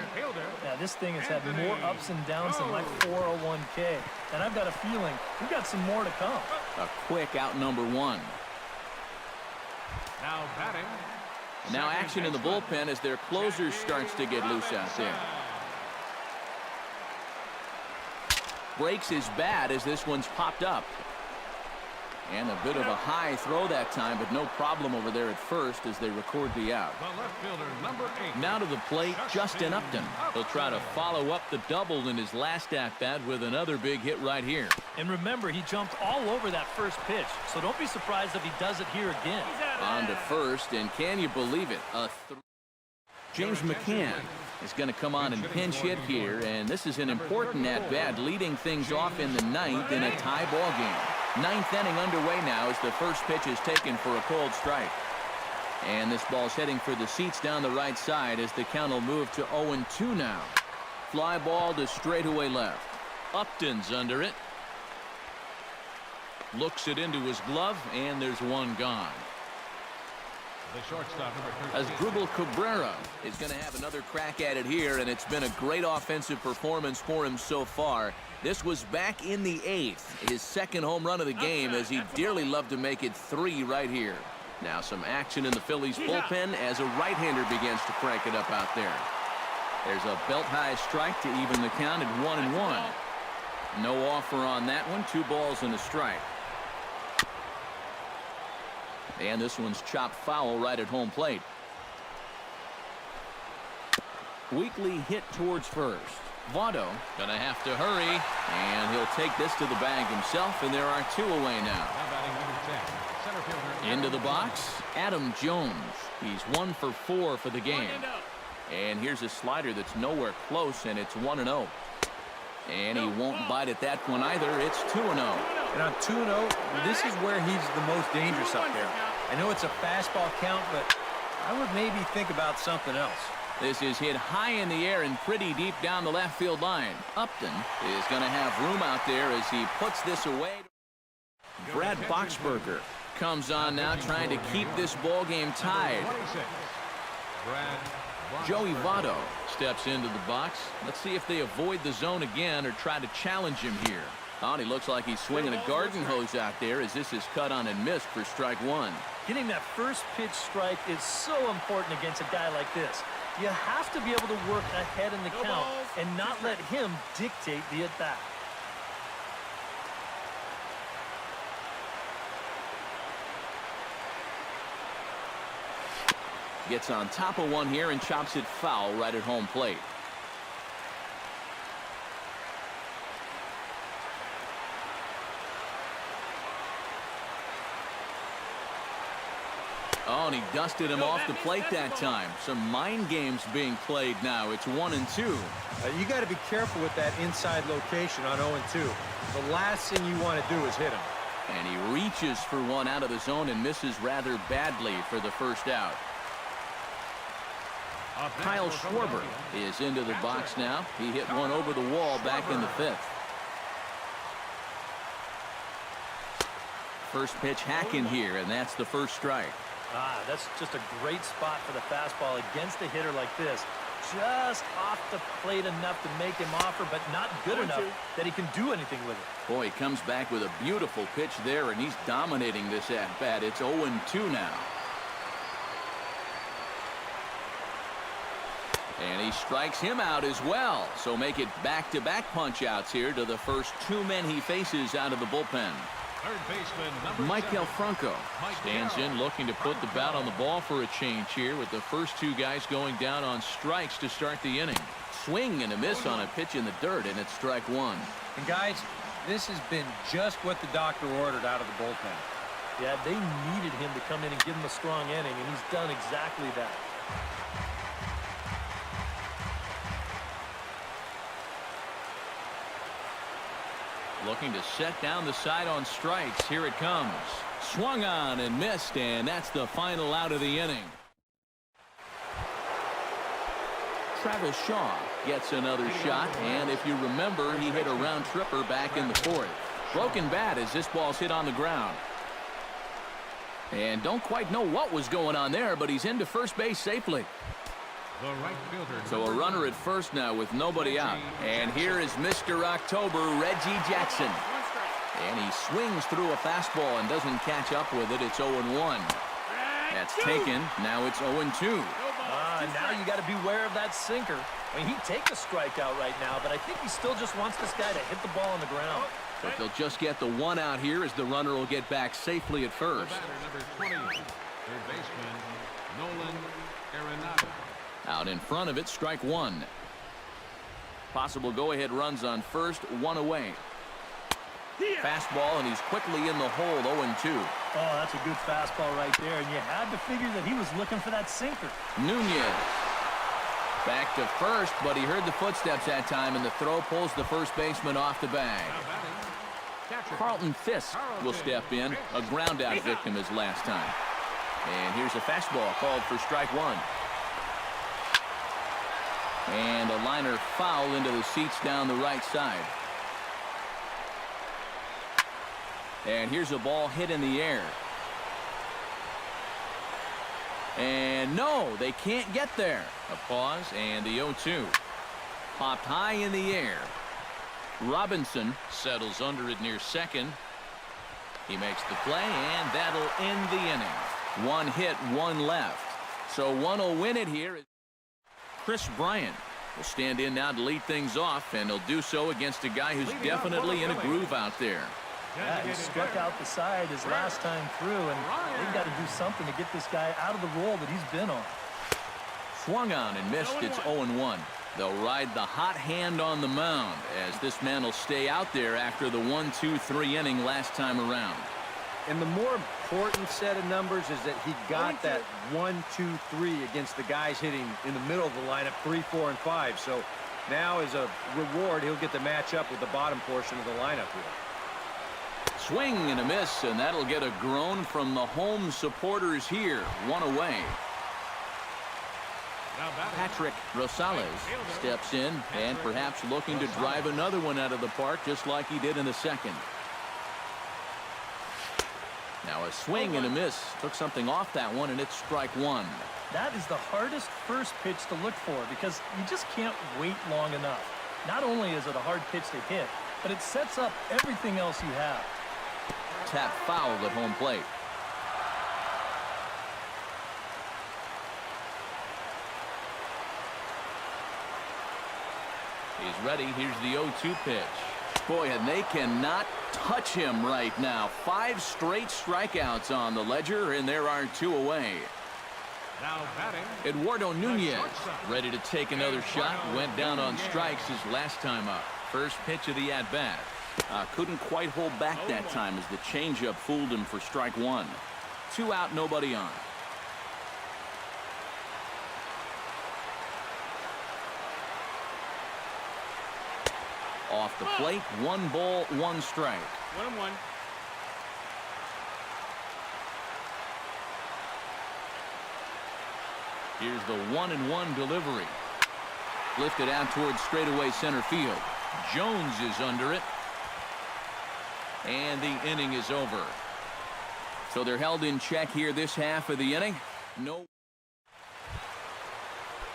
Yeah, this thing has had more ups and downs than like 401k, and I've got a feeling we've got some more to come. A quick out number 1. Now batting. Now action in the bullpen as their closer starts to get loose out there. Breaks his bat as this one's popped up. And a bit of a high throw that time, but no problem over there at first as they record the out. The left fielder, number 8. Now to the plate, Justin Upton. He'll try to follow up the double in his last at-bat with another big hit right here. And remember, he jumped all over that first pitch, so don't be surprised if he does it here again. On to first, and can you believe it? James McCann is going to come on and pinch hit here, and this is an important at-bat, leading things off in the 9th in a tie ball game. 9th inning underway now as the first pitch is taken for a cold strike. And this ball's heading for the seats down the right side as the count will move to 0-2 now. Fly ball to straightaway left. Upton's under it. Looks it into his glove, and there's 1 gone. The shortstop, number 13. Asdrubal Cabrera is going to have another crack at it here, and it's been a great offensive performance for him so far. This was back in the 8th, his second home run of the game, as he dearly loved to make it 3 right here. Now some action in the Phillies bullpen as a right-hander begins to crank it up out there. There's a belt-high strike to even the count at 1-1. No offer on that one. 2 balls and a strike. And this one's chopped foul right at home plate. Weekly hit towards first. Votto gonna have to hurry, and he'll take this to the bag himself, and there are 2 away now. Into the box, Adam Jones. He's 1 for 4 for the game. And here's a slider that's nowhere close, and it's 1-0. And he won't bite at that one either. It's 2-0. And on 2-0, this is where he's the most dangerous up there. I know it's a fastball count, but I would maybe think about something else. This is hit high in the air and pretty deep down the left field line. Upton is going to have room out there as he puts this away. Brad Boxberger comes on now, trying to keep this ball game tied. Joey Votto steps into the box. Let's see if they avoid the zone again or try to challenge him here. Oh, and he looks like he's swinging a garden hose out there as this is cut on and missed for strike 1. Getting that first pitch strike is so important against a guy like this. You have to be able to work ahead in the count and not let him dictate the at-bat. Gets on top of one here and chops it foul right at home plate. Oh, and he dusted him off the plate that time. Some mind games being played now. It's 1-2. You got to be careful with that inside location on 0-2. The last thing you want to do is hit him. And he reaches for one out of the zone and misses rather badly for the first out. Kyle Schwarber is into the box now. He hit one over the wall back in the 5th. First pitch hacking here, and that's the first strike. That's just a great spot for the fastball against a hitter like this. Just off the plate enough to make him offer, but not good enough that he can do anything with it. Boy, he comes back with a beautiful pitch there, and he's dominating this at-bat. It's 0-2 now. And he strikes him out as well. So make it back-to-back punch-outs here to the first two men he faces out of the bullpen. Third baseman, Michael Franco stands in looking to put the bat on the ball for a change here with the first two guys going down on strikes to start the inning. Swing and a miss on a pitch in the dirt, and it's strike one. And guys, this has been just what the doctor ordered out of the bullpen. Yeah, they needed him to come in and give him a strong inning, and he's done exactly that. Looking to set down the side on strikes. Here it comes. Swung on and missed, and that's the final out of the inning. Travis Shaw gets another shot, and if you remember, he hit a round tripper back in the 4th. Broken bat as this ball's hit on the ground. And don't quite know what was going on there, but he's into first base safely. the right fielder. So a runner at first now with nobody out. And here is Mr. October, Reggie Jackson. And he swings through a fastball and doesn't catch up with it. It's 0-1. That's taken. Now it's 0-2. Now you got to beware of that sinker. I mean, he'd take a strikeout right now, but I think he still just wants this guy to hit the ball on the ground. But they'll just get the one out here as the runner will get back safely at first. Batter number 20, third baseman, Nolan Arenado. Out in front of it, strike one. Possible go-ahead runs on first, one away. Fastball, and he's quickly in the hole, 0-2. Oh, that's a good fastball right there, and you had to figure that he was looking for that sinker. Nunez back to first, but he heard the footsteps that time, and the throw pulls the first baseman off the bag. Carlton Fisk will step in, a ground-out victim his last time. And here's a fastball called for strike one. And a liner foul into the seats down the right side. And here's a ball hit in the air. And no, they can't get there. A pause and the 0-2. Popped high in the air. Robinson settles under it near second. He makes the play, and that'll end the inning. One hit, one left. So one will win it here. Chris Bryant will stand in now to lead things off, and he'll do so against a guy who's definitely in a groove out there. Yeah, he struck out the side his last time through, and they've got to do something to get this guy out of the role that he's been on. Swung on and missed. It's 0-1. They'll ride the hot hand on the mound as this man will stay out there after the 1-2-3 inning last time around. And the more important set of numbers is that he got that 1-2-3 against the guys hitting in the middle of the lineup, 3, 4, and 5. So now as a reward, he'll get to match up with the bottom portion of the lineup here. Swing and a miss, and that'll get a groan from the home supporters here. One away. Patrick Rosales steps in and perhaps looking to drive another one out of the park just like he did in the second. Now a swing and a miss. Took something off that one, and it's strike one. That is the hardest first pitch to look for because you just can't wait long enough. Not only is it a hard pitch to hit, but it sets up everything else you have. Tap foul at home plate. ready. Here's the 0-2 pitch. Boy, and they cannot touch him right now. 5 straight strikeouts on the ledger, and there are 2 away. Now batting, Eduardo Nunez ready to take another shot. Went down on strikes his last time up. First pitch of the at-bat. Couldn't quite hold back that time as the changeup fooled him for strike 1. 2 out, nobody on. Off the plate, 1 ball, 1 strike. 1-1. Here's the 1-1 delivery. Lifted out towards straightaway center field. Jones is under it. And the inning is over. So they're held in check here this half of the inning. No.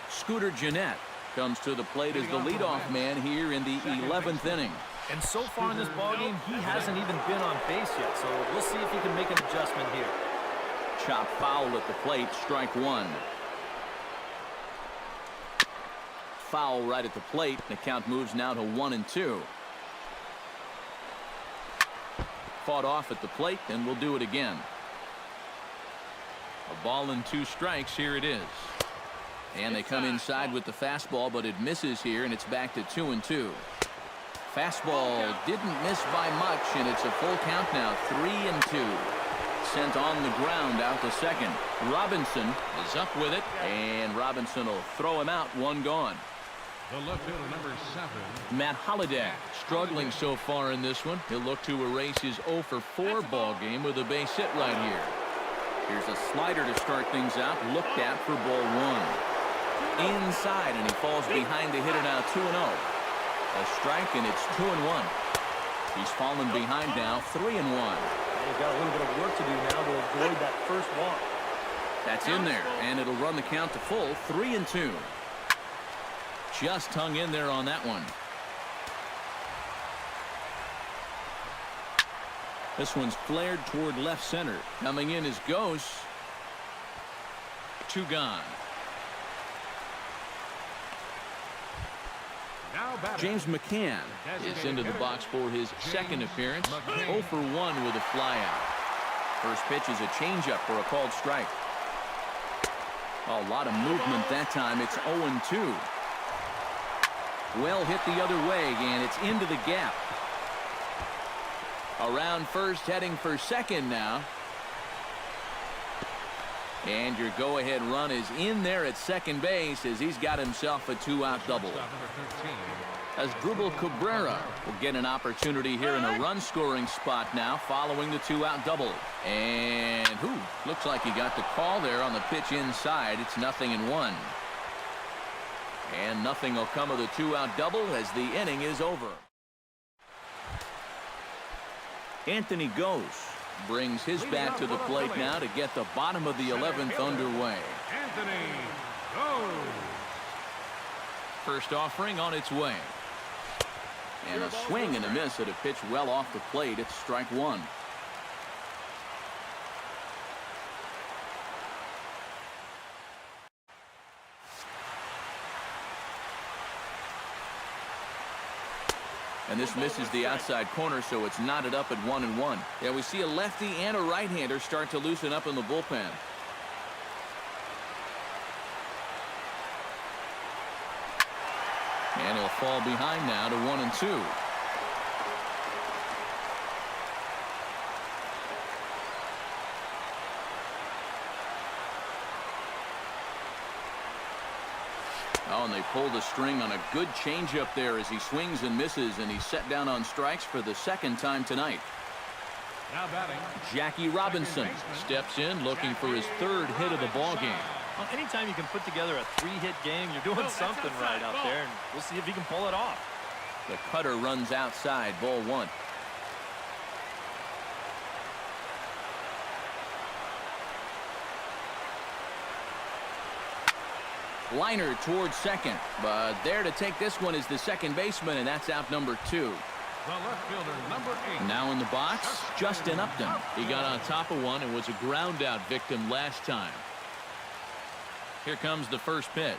Scooter Gennett comes to the plate as the leadoff man here in the 11th inning. And so far in this ballgame, he hasn't even been on base yet, so we'll see if he can make an adjustment here. Chop foul at the plate, strike 1. Foul right at the plate. The count moves now to 1-2. Fought off at the plate, and we'll do it again. A ball and 2 strikes. Here it is. And they come inside with the fastball, but it misses here, and it's back to 2-2. Fastball didn't miss by much, and it's a full count now, 3-2. Sent on the ground out to second. Robinson is up with it, and Robinson will throw him out, 1 gone. The left fielder, number 7. Matt Holliday struggling so far in this one. He'll look to erase his 0-for-4 ball game with a base hit right here. Here's a slider to start things out. Looked at for ball 1. Inside, and he falls behind the hitter now, 2-0. A strike, and it's 2-1. He's fallen behind now, 3-1. They've got a little bit of work to do now to avoid that first walk. That's in there, and it'll run the count to full, 3-2. Just hung in there on that one. This one's flared toward left center. Coming in is Ghost. 2 gone. Now batting, James McCann is into the box for his second appearance. 0-for-1 with a flyout. First pitch is a changeup for a called strike. A lot of movement that time. It's 0-2. Well hit the other way, and it's into the gap. Around first, heading for second now. And your go-ahead run is in there at second base as he's got himself a 2-out double. As Drupal Cabrera will get an opportunity here in a run-scoring spot now following the 2-out double. And looks like he got the call there on the pitch inside. It's 0-1. And nothing will come of the 2-out double as the inning is over. Anthony Ghost brings his bat to the plate now to get the bottom of the 11th underway. Anthony Ghost. First offering on its way. And a swing and a miss at a pitch well off the plate. It's strike 1. And this misses the outside corner, so it's knotted up at 1-1. Yeah, we see a lefty and a right-hander start to loosen up in the bullpen. And he'll fall behind now to 1-2. Oh, and they pull the string on a good changeup there as he swings and misses, and he's set down on strikes for the second time tonight. Now batting, Jackie Robinson steps in looking for his 3rd hit of the ball game. Well, anytime you can put together a 3-hit game, you're doing something right out there, and we'll see if he can pull it off. The cutter runs outside, ball 1. Liner towards second, but there to take this one is the second baseman, and that's out number 2. the left fielder, number 8. Now in the box, Justin Upton. He got on top of one and was a ground out victim last time. Here comes the first pitch.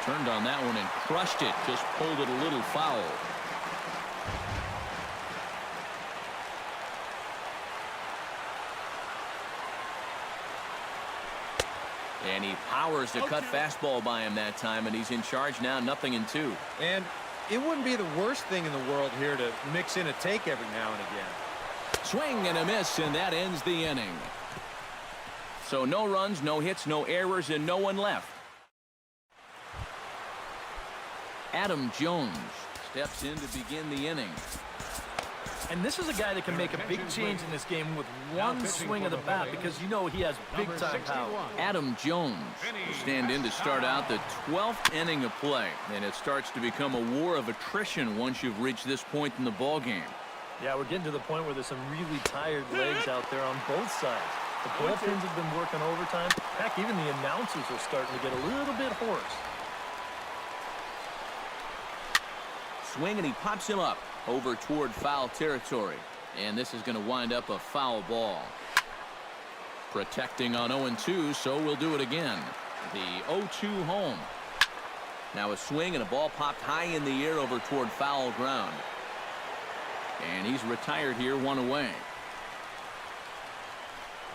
Turned on that one and crushed it. Just pulled it a little foul. And he powers the cut fastball by him that time, and he's in charge now, 0-2. And it wouldn't be the worst thing in the world here to mix in a take every now and again. Swing and a miss, and that ends the inning. So no runs, no hits, no errors, and no one left. Adam Jones steps in to begin the inning. And this is a guy that can make a big change in this game with one swing of the bat, because you know he has big-time power. Adam Jones will stand in to start out the 12th inning of play, and it starts to become a war of attrition once you've reached this point in the ball game. Yeah, we're getting to the point where there's some really tired legs out there on both sides. The bullpens have been working overtime. Heck, even the announcers are starting to get a little bit hoarse. Swing, and he pops him up over toward foul territory. And this is going to wind up a foul ball. Protecting on 0-2, so we'll do it again. The 0-2 home. Now a swing, and a ball popped high in the air over toward foul ground. And he's retired here, 1 away.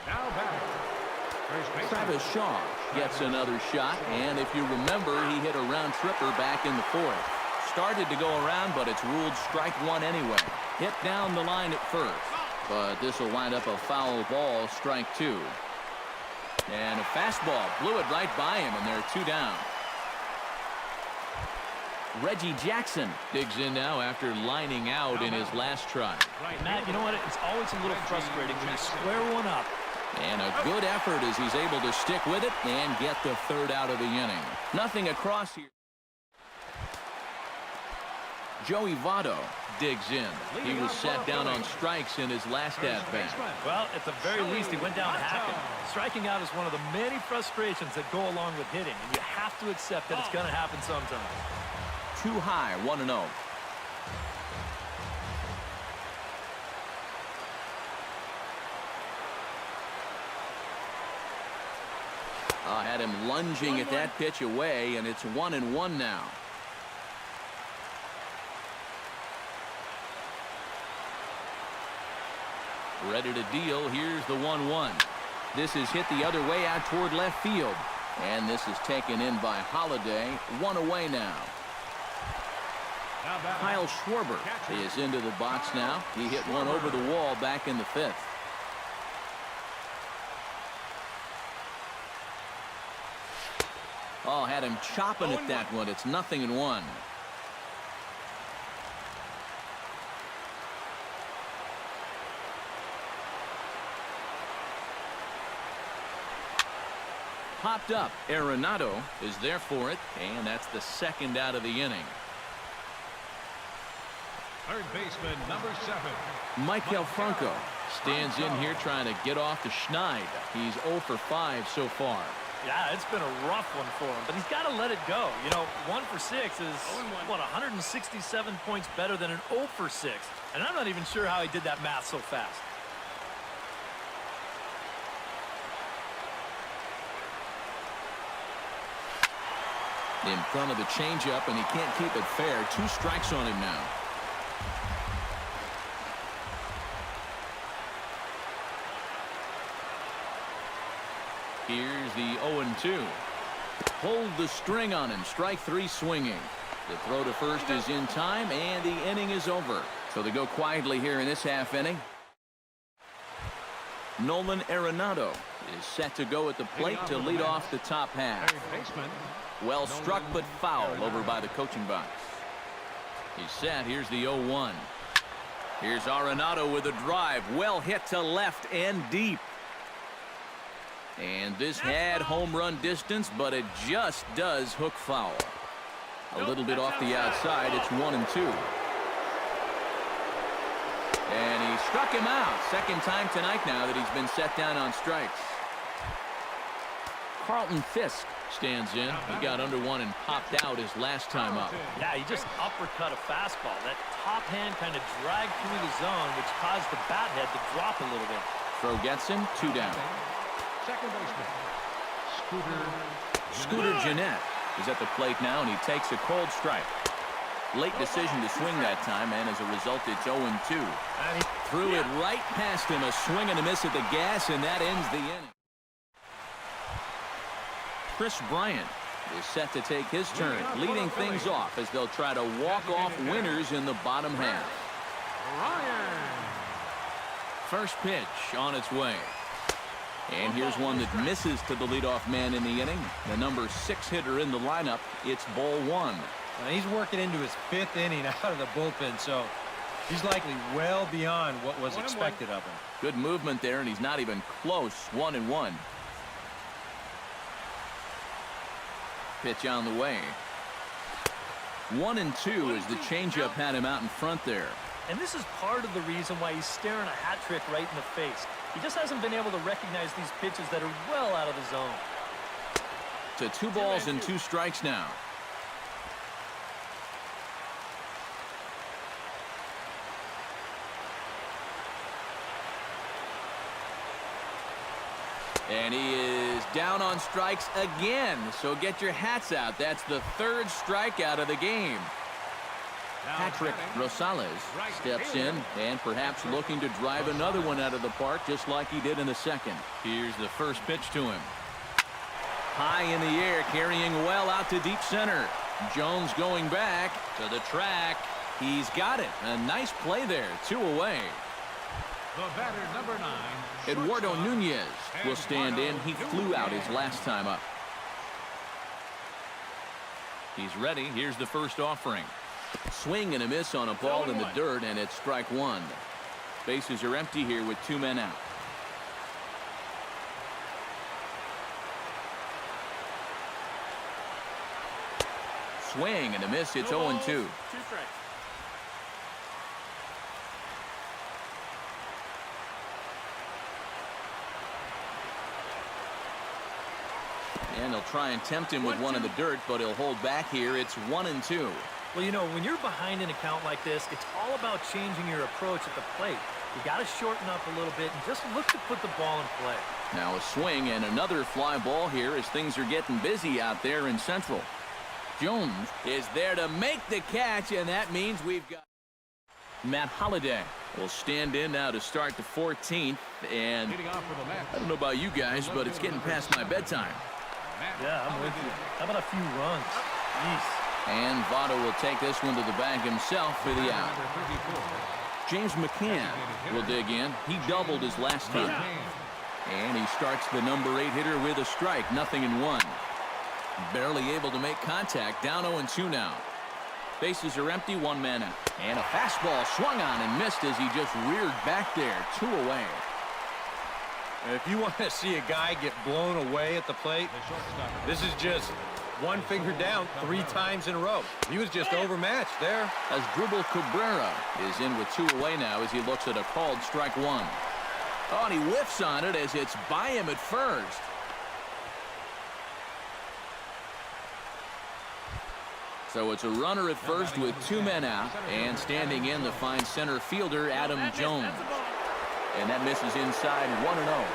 Now back. Travis Shaw gets another shot, and if you remember, he hit a round tripper back in the 4th. Started to go around, but it's ruled strike 1 anyway. Hit down the line at first, but this will wind up a foul ball, strike 2. And a fastball blew it right by him, and they're 2 down. Reggie Jackson digs in now after lining out in his last try. Matt, you know what? It's always a little frustrating when you square one up. And a good effort as he's able to stick with it and get the 3rd out of the inning. Nothing across here. Joey Votto digs in. He was sat down on strikes in his last at-bat. Well, at the very least, he went down hacking. Striking out is one of the many frustrations that go along with hitting, and you have to accept that it's going to happen sometime. Too high, 1-0. Had him lunging at that pitch away, and it's 1-1 now. Ready to deal. Here's the 1-1. This is hit the other way out toward left field. And this is taken in by Holiday. 1 away now. Kyle Schwarber is into the box now. He hit one over the wall back in the 5th. Oh, had him chopping at that one. It's 0-1. Popped up. Arenado is there for it, and that's the 2nd out of the inning. Third baseman, number 7. Michael Franco stands in here trying to get off to Schneid. He's 0 for 5 so far. Yeah, it's been a rough one for him, but he's got to let it go. You know, 1 for 6 is, what, 167 points better than an 0 for 6. And I'm not even sure how he did that math so fast. In front of the changeup, and he can't keep it fair. 2 strikes on him now. Here's the 0-2. Pulled the string on him. Strike 3 swinging. The throw to first is in time, and the inning is over. So they go quietly here in this half inning. Nolan Arenado is set to go at the plate to lead off the top half. Well struck, but foul over by the coaching box. He's set. Here's the 0-1. Here's Arenado with a drive. Well hit to left and deep. And this had home run distance, but it just does hook foul. A little bit off the outside. It's 1-2. And he struck him out. 2nd time tonight now that he's been set down on strikes. Carlton Fisk stands in. He got under one and popped out his last time up. Yeah, he just uppercut a fastball. That top hand kind of dragged through the zone, which caused the bat head to drop a little bit. Throw gets him. 2 down. Second baseman, Scooter Gennett is at the plate now, and he takes a cold strike. Late decision to swing that time, and as a result, it's 0-2. Threw it right past him, a swing and a miss at the gas, and that ends the inning. Chris Bryant is set to take his turn, leading things off as they'll try to walk off winners in the bottom half. First pitch on its way. And here's one that misses to the leadoff man in the inning. The number 6 hitter in the lineup. It's ball 1. Now he's working into his 5th inning out of the bullpen, so he's likely well beyond what was expected of him. Good movement there, and he's not even close. 1-1. Pitch on the way. 1-2 as the changeup had him out in front there. And this is part of the reason why he's staring a hat trick right in the face. He just hasn't been able to recognize these pitches that are well out of the zone. To 2 balls and 2 strikes now. And he is down on strikes again. So get your hats out. That's the 3rd strikeout of the game. Patrick Rosales steps in and perhaps looking to drive another one out of the park just like he did in the second. Here's the first pitch to him. High in the air, carrying well out to deep center. Jones going back to the track. He's got it. A nice play there. 2 away. The batter, number 9. Eduardo Nunez will stand in. He flew out his last time up. He's ready. Here's the first offering. Swing and a miss on a ball in the dirt, and it's strike 1. Bases are empty here with 2 men out. Swing and a miss. It's 0-2. 2 strikes. And they'll try and tempt him with one in the dirt, but he'll hold back here. It's 1-2. Well, you know, when you're behind an account like this, it's all about changing your approach at the plate. You got to shorten up a little bit and just look to put the ball in play. Now a swing and another fly ball here as things are getting busy out there in Central. Jones is there to make the catch, and that means we've got Matt Holliday will stand in now to start the 14th. And I don't know about you guys, but it's getting past my bedtime. Yeah, I'm with you. How about a few runs? Jeez. And Votto will take this one to the bag himself for the out. James McCann will dig in. He doubled his last time. And he starts the number 8 hitter with a strike. 0-1. Barely able to make contact. Down 0-2 now. Bases are empty. 1 man out. And a fastball swung on and missed as he just reared back there. 2 away. And if you want to see a guy get blown away at the plate, this is just 1 finger down 3 times in a row. He was just overmatched there. As Dribble Cabrera is in with 2 away now as he looks at a called strike 1. Oh, and he whiffs on it as it's by him at first. So it's a runner at first with 2 men out, and standing in the fine center fielder Adam Jones. And that misses inside 1-0.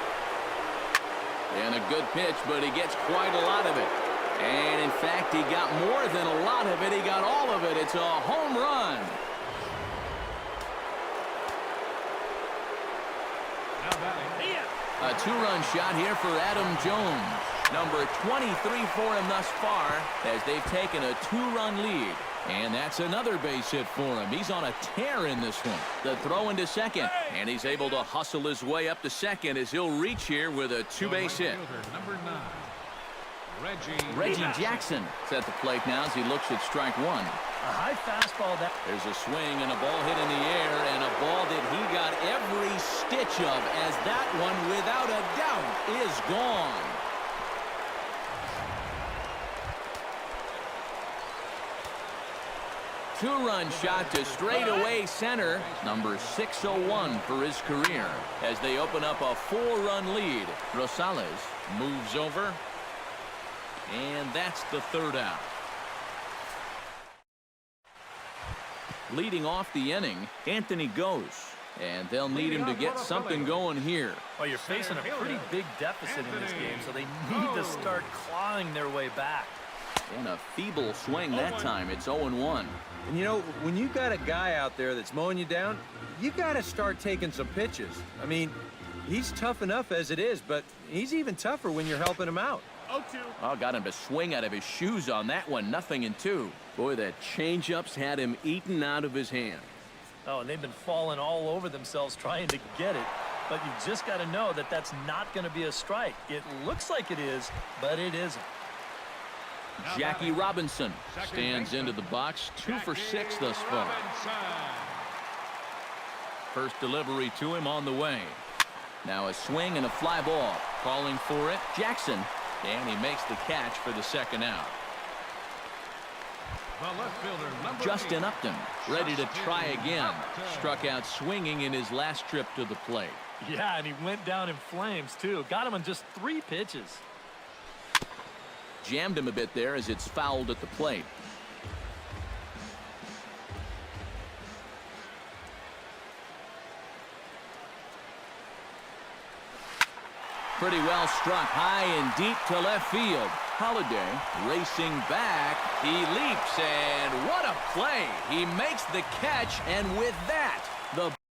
And a good pitch, but he gets quite a lot of it. And in fact, he got more than a lot of it. He got all of it. It's a home run. A 2-run shot here for Adam Jones. Number 23 for him thus far as they've taken a 2-run lead. And that's another base hit for him. He's on a tear in this one. The throw into second. And he's able to hustle his way up to second as he'll reach here with a 2-base hit. Number 9. Reggie Jackson is at the plate now as he looks at strike 1. A high fastball. There's a swing and a ball hit in the air, and a ball that he got every stitch of as that one, without a doubt, is gone. Two-run shot to straightaway center. Number 601 for his career as they open up a 4-run lead. Rosales moves over. And that's the 3rd out. Leading off the inning, Anthony goes. And they'll need him to get something going here. Well, you're facing a pretty big deficit in this game, so they need to start clawing their way back. And a feeble swing that time. It's 0-1. And, you know, when you got a guy out there that's mowing you down, you got to start taking some pitches. I mean, he's tough enough as it is, but he's even tougher when you're helping him out. 0-2. Oh, got him to swing out of his shoes on that one. 0-2. Boy, that changeup's had him eaten out of his hand. Oh, and they've been falling all over themselves trying to get it. But you just got to know that that's not going to be a strike. It looks like it is, but it isn't. Jackie Robinson stands into the box. 2 for 6 thus far. First delivery to him on the way. Now a swing and a fly ball. Calling for it, Jackson. And he makes the catch for the second out. The left fielder, number Justin 8. Upton ready to try again. Struck out swinging in his last trip to the plate. Yeah, and he went down in flames, too. Got him on just 3 pitches. Jammed him a bit there as it's fouled at the plate. Pretty well struck high and deep to left field. Holiday racing back. He leaps, and what a play. He makes the catch, and with that, the